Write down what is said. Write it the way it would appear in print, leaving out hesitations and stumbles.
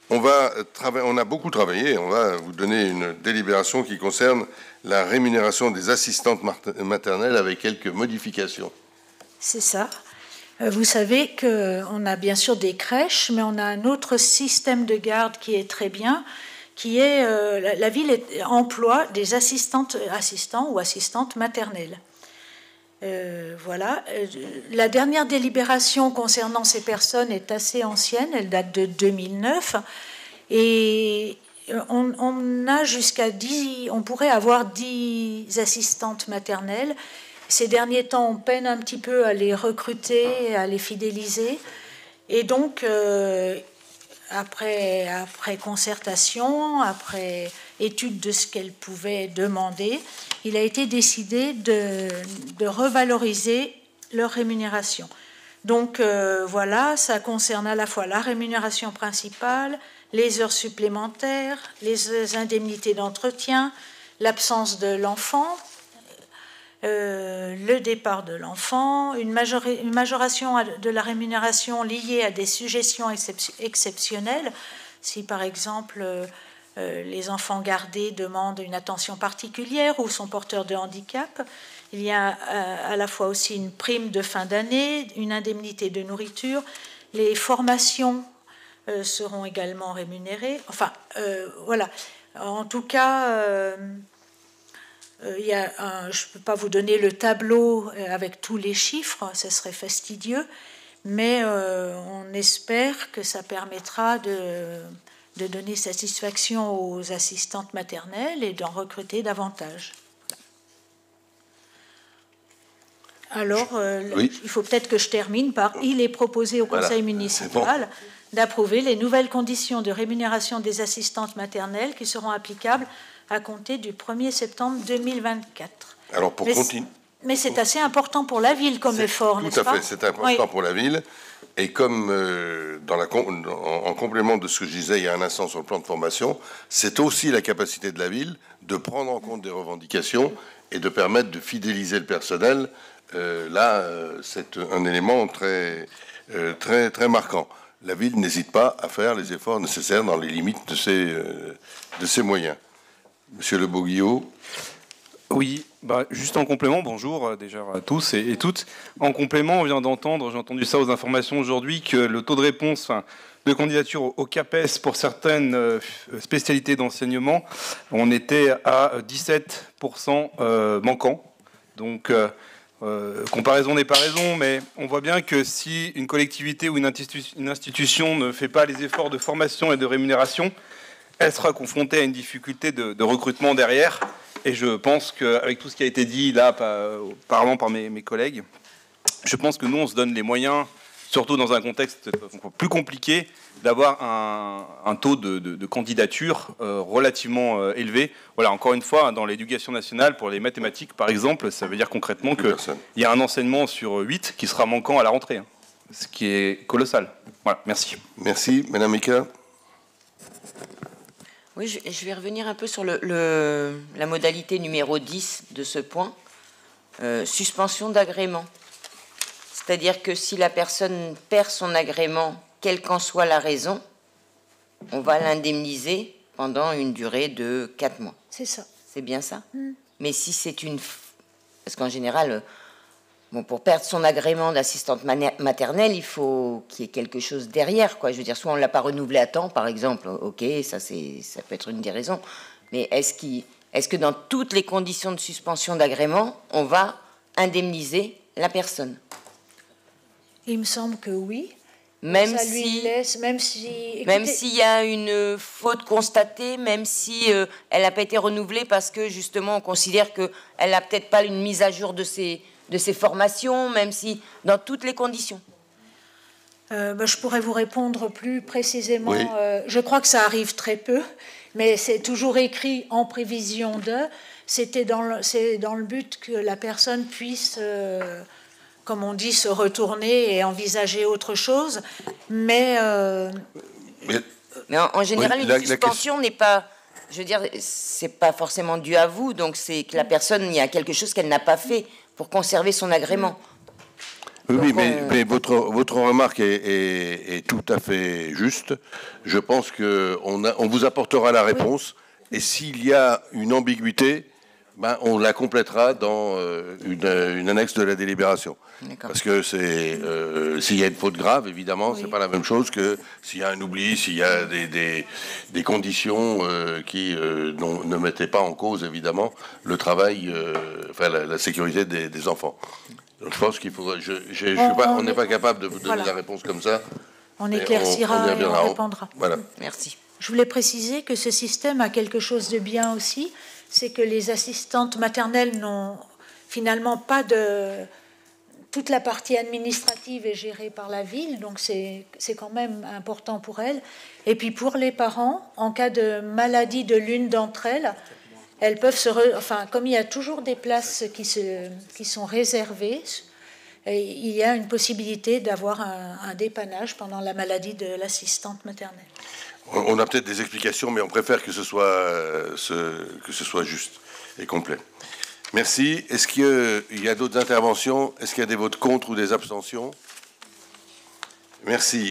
On a beaucoup travaillé. On va vous donner une délibération qui concerne la rémunération des assistantes maternelles avec quelques modifications. C'est ça. Vous savez qu'on a bien sûr des crèches, mais on a un autre système de garde qui est très bien, qui est la ville emploie des assistants ou assistantes maternelles. Voilà. La dernière délibération concernant ces personnes est assez ancienne, elle date de 2009, et on a jusqu'à 10, on pourrait avoir 10 assistantes maternelles. Ces derniers temps, on peine un petit peu à les recruter, à les fidéliser, et donc après concertation, après étude de ce qu'elles pouvaient demander, il a été décidé de revaloriser leur rémunération. Donc voilà, ça concerne à la fois la rémunération principale, les heures supplémentaires, les indemnités d'entretien, l'absence de l'enfant, le départ de l'enfant, une majoration de la rémunération liée à des sujétions exceptionnelles, si par exemple les enfants gardés demandent une attention particulière ou sont porteurs de handicap. Il y a à la fois aussi une prime de fin d'année, une indemnité de nourriture. Les formations seront également rémunérées. Enfin, voilà. En tout cas, je ne peux pas vous donner le tableau avec tous les chiffres, ce serait fastidieux, mais on espère que ça permettra de donner satisfaction aux assistantes maternelles et d'en recruter davantage. Alors, oui. Il faut peut-être que je termine par « Il est proposé au Conseil municipal d'approuver les nouvelles conditions de rémunération des assistantes maternelles qui seront applicables à compter du 1er septembre 2024. » Alors, pour continuer... Mais c'est assez important pour la ville comme effort, n'est-ce pas ? Tout à fait, c'est important pour la ville. Et comme en complément de ce que je disais il y a un instant sur le plan de formation, c'est aussi la capacité de la ville de prendre en compte des revendications et de permettre de fidéliser le personnel. C'est un élément très marquant. La ville n'hésite pas à faire les efforts nécessaires dans les limites de ses moyens. Monsieur Le Boguillot. Oui, juste en complément, bonjour déjà à tous et toutes. En complément, on vient d'entendre, j'ai entendu ça aux informations aujourd'hui, que le taux de réponse de candidature au CAPES pour certaines spécialités d'enseignement, on était à 17% manquant. Donc, comparaison n'est pas raison, mais on voit bien que si une collectivité ou une institution ne fait pas les efforts de formation et de rémunération, elle sera confrontée à une difficulté de recrutement derrière. Et je pense qu'avec tout ce qui a été dit là, apparemment par mes collègues, je pense que nous, on se donne les moyens, surtout dans un contexte plus compliqué, d'avoir un taux de candidature relativement élevé. Voilà, encore une fois, dans l'éducation nationale, pour les mathématiques, par exemple, ça veut dire concrètement qu'il y a un enseignement sur 8 qui sera manquant à la rentrée, ce qui est colossal. Voilà, merci. Merci, Madame Mika. Oui, je vais revenir un peu sur la modalité numéro 10 de ce point, suspension d'agrément. C'est-à-dire que si la personne perd son agrément, quelle qu'en soit la raison, on va l'indemniser pendant une durée de 4 mois. C'est ça. C'est bien ça. Mais si c'est une... Parce qu'en général, pour perdre son agrément d'assistante maternelle, il faut qu'il y ait quelque chose derrière, quoi. Je veux dire, soit on ne l'a pas renouvelé à temps, par exemple. Ok, ça peut être une des raisons. Mais est-ce que dans toutes les conditions de suspension d'agrément, on va indemniser la personne ? Il me semble que oui. Même ça si, lui laisse, même s'il y a une faute constatée, même si elle n'a pas été renouvelée parce que justement on considère qu'elle n'a peut-être pas une mise à jour de ses formations, même si dans toutes les conditions. Je pourrais vous répondre plus précisément. Oui. Je crois que ça arrive très peu, mais c'est toujours écrit en prévision de. C'est dans le but que la personne puisse, comme on dit, se retourner et envisager autre chose. Mais en général, une suspension n'est pas... Je veux dire, c'est pas forcément dû à vous, donc c'est que la personne, il y a quelque chose qu'elle n'a pas fait pour conserver son agrément. Oui, mais votre remarque est tout à fait juste. Je pense qu'on vous apportera la réponse. Et s'il y a une ambiguïté, ben, on la complétera dans une annexe de la délibération. Parce que s'il y a une faute grave, évidemment, c'est pas la même chose que s'il y a un oubli, s'il y a des conditions qui ne mettaient pas en cause, évidemment, le travail, la sécurité des enfants. Donc je pense qu'il faudrait. On n'est pas capable de vous donner la réponse comme ça. On éclaircira et on répondra. Voilà. Merci. Je voulais préciser que ce système a quelque chose de bien aussi, c'est que les assistantes maternelles n'ont finalement pas de... Toute la partie administrative est gérée par la ville, donc c'est quand même important pour elles. Et puis pour les parents, en cas de maladie de l'une d'entre elles, elles peuvent comme il y a toujours des places qui sont réservées, et il y a une possibilité d'avoir un dépannage pendant la maladie de l'assistante maternelle. On a peut-être des explications, mais on préfère que ce soit juste et complet. Merci. Est-ce qu'il y a d'autres interventions? Est-ce qu'il y a des votes contre ou des abstentions? Merci.